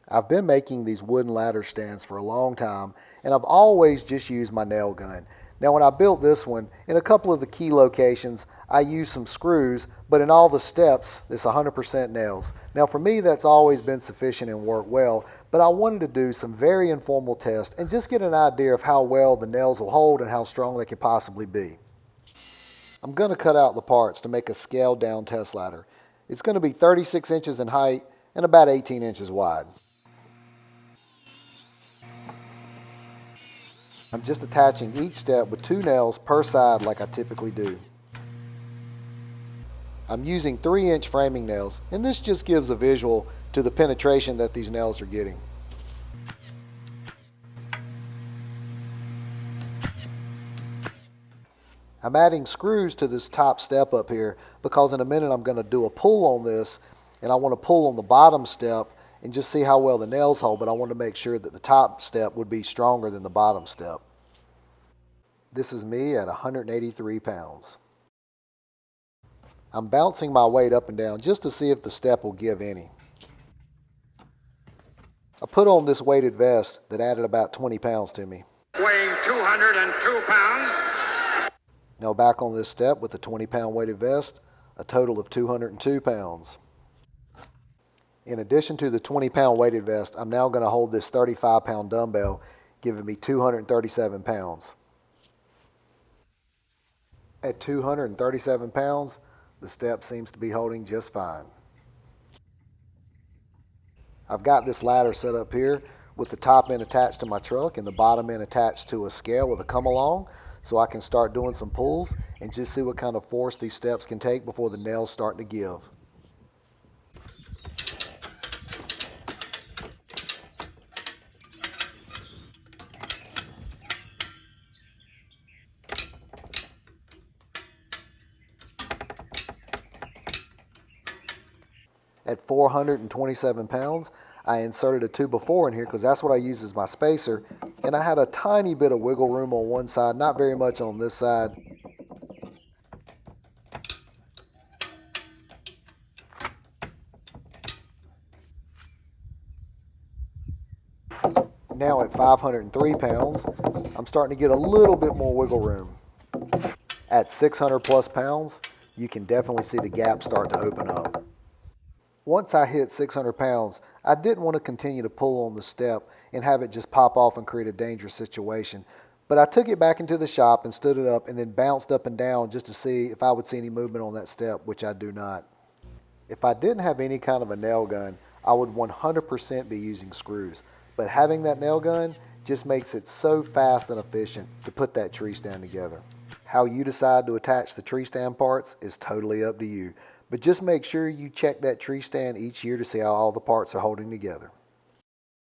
I've been making these wooden ladder stands for a long time, and I've always just used my nail gun. Now when I built this one, in a couple of the key locations, I used some screws, but in all the steps, it's 100% nails. Now for me, that's always been sufficient and worked well, but I wanted to do some very informal tests and just get an idea of how well the nails will hold and how strong they could possibly be. I'm going to cut out the parts to make a scaled down test ladder. It's going to be 36 inches in height and about 18 inches wide. I'm just attaching each step with 2 nails per side like I typically do. I'm using 3-inch framing nails, and this just gives a visual to the penetration that these nails are getting. I'm adding screws to this top step up here because in a minute I'm going to do a pull on this, and I want to pull on the bottom step and just see how well the nails hold, but I want to make sure that the top step would be stronger than the bottom step. This is me at 183 pounds. I'm bouncing my weight up and down just to see if the step will give any. I put on this weighted vest that added about 20 pounds to me. Weighing 202 pounds. Now back on this step with the 20-pound weighted vest, a total of 202 pounds. In addition to the 20-pound weighted vest, I'm now going to hold this 35-pound dumbbell, giving me 237 pounds. At 237 pounds, the step seems to be holding just fine. I've got this ladder set up here with the top end attached to my truck and the bottom end attached to a scale with a come along, so I can start doing some pulls and just see what kind of force these steps can take before the nails start to give. At 427 pounds, I inserted a 2x4 in here because that's what I use as my spacer, and I had a tiny bit of wiggle room on one side, not very much on this side. Now at 503 pounds, I'm starting to get a little bit more wiggle room. At 600 plus pounds, you can definitely see the gap start to open up. Once I hit 600 pounds, I didn't want to continue to pull on the step and have it just pop off and create a dangerous situation. But I took it back into the shop and stood it up and then bounced up and down just to see if I would see any movement on that step, which I do not. If I didn't have any kind of a nail gun, I would 100% be using screws. But having that nail gun just makes it so fast and efficient to put that tree stand together. How you decide to attach the tree stand parts is totally up to you. But just make sure you check that tree stand each year to see how all the parts are holding together.